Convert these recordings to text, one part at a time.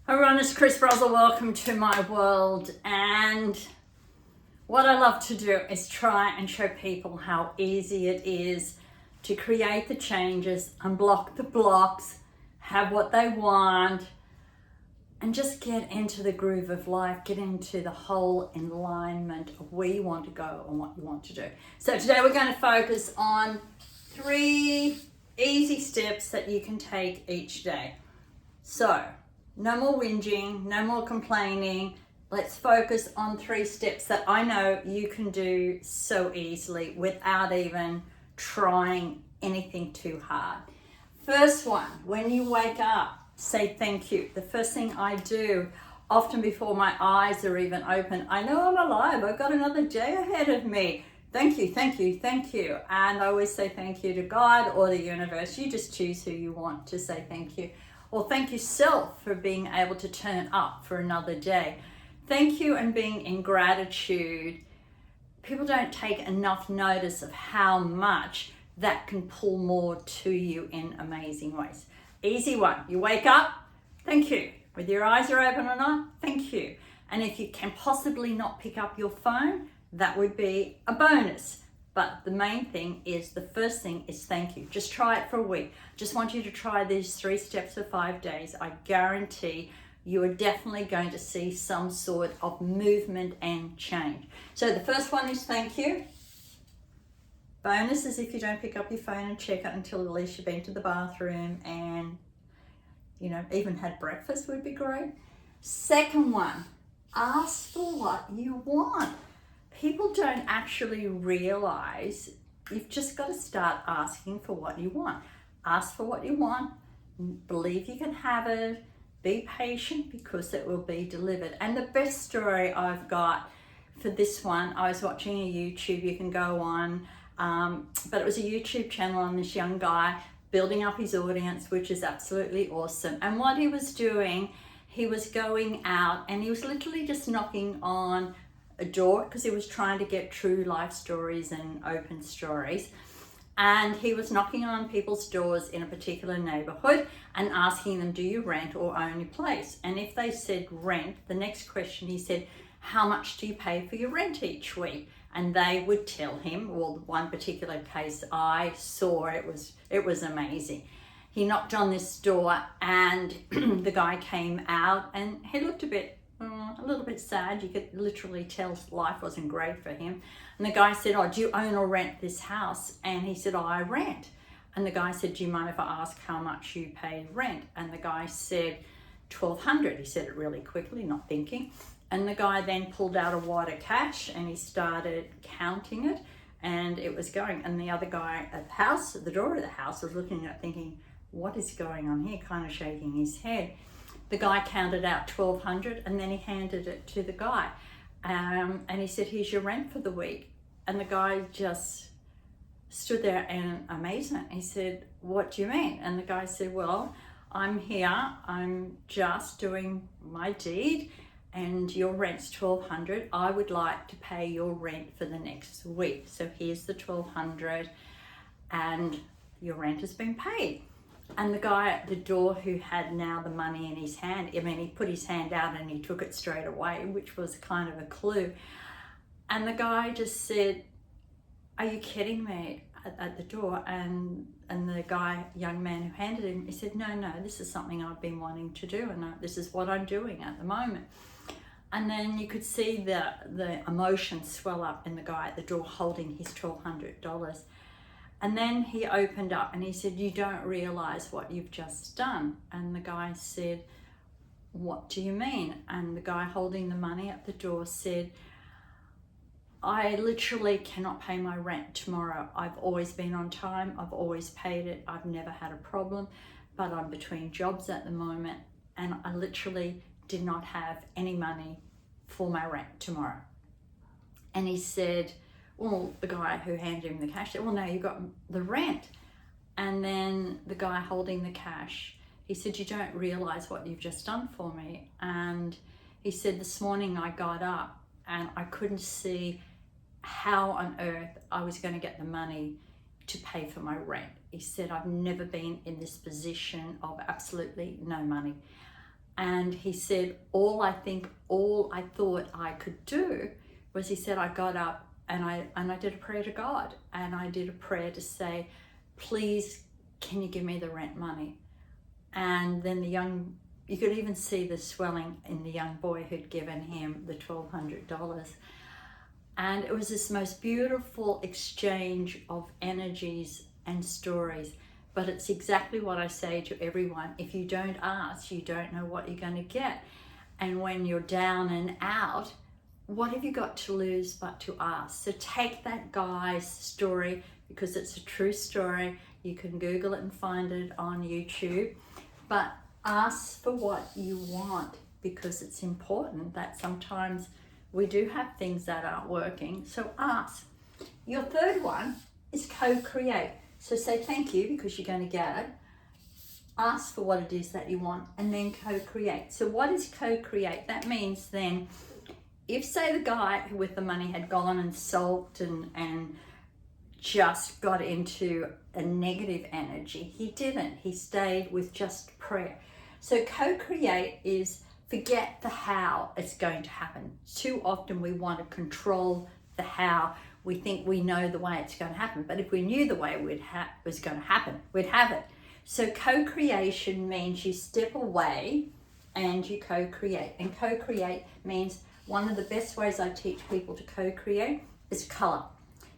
Hi everyone, it's Chris Brazel. Welcome to my world. And what I love to do is try and show people how easy it is to create the changes, unblock the blocks, have what they want, and just get into the groove of life, get into the whole alignment of where you want to go and what you want to do. So today we're going to focus on 3 easy steps that you can take each day. So, no more whinging, no more complaining. Let's focus on 3 steps that I know you can do so easily without even trying anything too hard. First one, when you wake up, say thank you. The first thing I do, often before my eyes are even open, I know I'm alive. I've got another day ahead of me. Thank you, thank you, thank you. And I always say thank you to God or the universe. You just choose who you want to say thank you. Or thank yourself for being able to turn up for another day. Thank you and being in gratitude. People don't take enough notice of how much that can pull more to you in amazing ways. Easy one. You wake up, thank you. Whether your eyes are open or not, thank you. And if you can possibly not pick up your phone, that would be a bonus. But the main thing is, the first thing is thank you. Just try it for a week. Just want you to try these 3 steps for 5 days. I guarantee you are definitely going to see some sort of movement and change. So the first one is thank you. Bonus is if you don't pick up your phone and check it until at least you've been to the bathroom and, even had breakfast would be great. Second one, ask for what you want. People don't actually realize you've just got to start asking for what you want. Ask for what you want. Believe you can have it. Be patient because it will be delivered. And the best story I've got for this one, I was watching a YouTube, you can go on, but it was a YouTube channel on this young guy building up his audience, which is absolutely awesome. And what he was doing, he was going out and he was literally just knocking on a door because he was trying to get true life stories and open stories. And he was knocking on people's doors in a particular neighborhood and asking them, do you rent or own your place? And if they said rent, the next question he said, how much do you pay for your rent each week? And they would tell him, well, one particular case I saw, it was amazing. He knocked on this door and the guy came out and he looked a little bit sad. You could literally tell life wasn't great for him. And the guy said, oh, do you own or rent this house? And he said, oh, I rent. And the guy said, do you mind if I ask how much you pay rent? And the guy said, $1,200. He said it really quickly, not thinking. And the guy then pulled out a wad of cash and he started counting it and it was going. And the other guy at the door of the house was looking at it thinking, what is going on here? Kind of shaking his head. The guy counted out $1,200 and then he handed it to the guy. And he said, here's your rent for the week. And the guy just stood there in amazement. He said, what do you mean? And the guy said, well, I'm here. I'm just doing my deed and your rent's $1,200. I would like to pay your rent for the next week. So here's the $1,200 and your rent has been paid. And the guy at the door who had now the money in his hand, he put his hand out and he took it straight away, which was kind of a clue. And the guy just said, are you kidding me, at the door? And the young man who handed him, he said, no, this is something I've been wanting to do and this is what I'm doing at the moment. And then you could see the emotion swell up in the guy at the door holding his $1,200. And then he opened up and he said, you don't realize what you've just done. And the guy said, what do you mean? And the guy holding the money at the door said, I literally cannot pay my rent tomorrow. I've always been on time. I've always paid it. I've never had a problem, but I'm between jobs at the moment and I literally did not have any money for my rent tomorrow. And he said, well, the guy who handed him the cash said, well, no, you got the rent. And then the guy holding the cash, he said, you don't realize what you've just done for me. And he said, this morning I got up and I couldn't see how on earth I was going to get the money to pay for my rent. He said, I've never been in this position of absolutely no money. And he said, all I thought I could do was, he said, I got up and I did a prayer to God, and I did a prayer to say, please, can you give me the rent money? And then you could even see the swelling in the young boy who'd given him the $1,200. And it was this most beautiful exchange of energies and stories. But it's exactly what I say to everyone. If you don't ask, you don't know what you're going to get. And when you're down and out, what have you got to lose but to ask? So take that guy's story, because it's a true story. You can Google it and find it on YouTube. But ask for what you want, because it's important that sometimes we do have things that aren't working. So ask. Your third one is co-create. So say thank you, because you're going to get it. Ask for what it is that you want, and then co-create. So what is co-create? That means then, if say the guy with the money had gone and sulked and just got into a negative energy, he didn't. He stayed with just prayer. So co-create is forget the how it's going to happen. Too often we want to control the how. We think we know the way it's going to happen, but if we knew the way it was going to happen, we'd have it. So co-creation means you step away and you co-create. And co-create means, one of the best ways I teach people to co-create is color.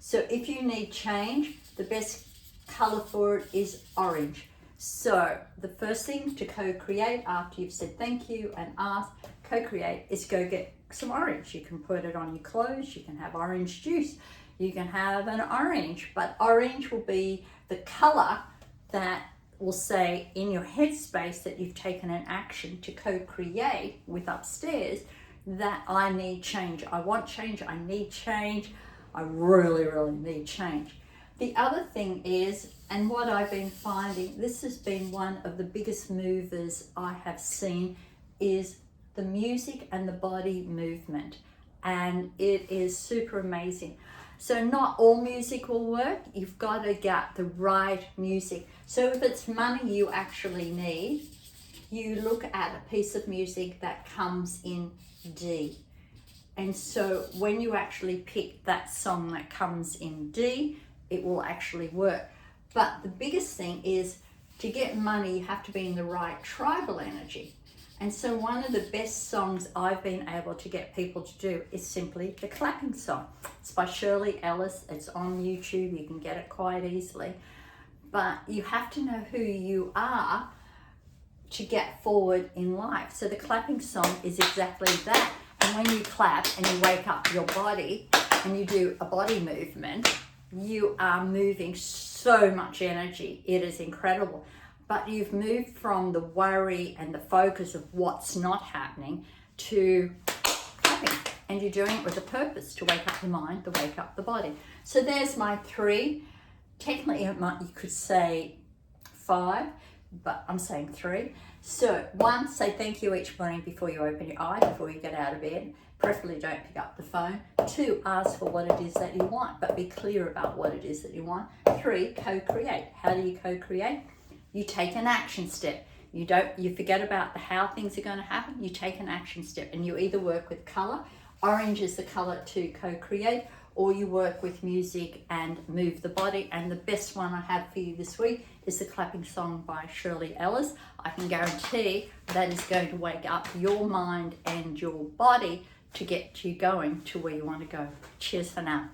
So if you need change, the best color for it is orange. So the first thing to co-create after you've said thank you and asked, co-create, is go get some orange. You can put it on your clothes, you can have orange juice, you can have an orange, but orange will be the color that will say in your headspace that you've taken an action to co-create with upstairs, that I need change, I want change, I need change, I really, really need change. The other thing is, and what I've been finding, this has been one of the biggest movers I have seen, is the music and the body movement. And it is super amazing. So not all music will work. You've got to get the right music. So if it's money you actually need, you look at a piece of music that comes in D. And so when you actually pick that song that comes in D, it will actually work. But the biggest thing is, to get money, you have to be in the right tribal energy. And so one of the best songs I've been able to get people to do is simply the clapping song. It's by Shirley Ellis. It's on YouTube. You can get it quite easily. But you have to know who you are to get forward in life. So the clapping song is exactly that. And when you clap and you wake up your body and you do a body movement, you are moving so much energy. It is incredible. But you've moved from the worry and the focus of what's not happening to clapping. And you're doing it with a purpose, to wake up the mind, to wake up the body. So there's my 3. Technically, you could say 5, but I'm saying 3. So 1, say thank you each morning before you open your eye, before you get out of bed. Preferably don't pick up the phone. 2, ask for what it is that you want, but be clear about what it is that you want. 3, co-create. How do you co-create? You take an action step. You forget about the how things are going to happen. You take an action step, and you either work with color. Orange is the color to co-create, or you work with music and move the body. And the best one I have for you this week is the clapping song by Shirley Ellis. I can guarantee that is going to wake up your mind and your body to get you going to where you want to go. Cheers for now.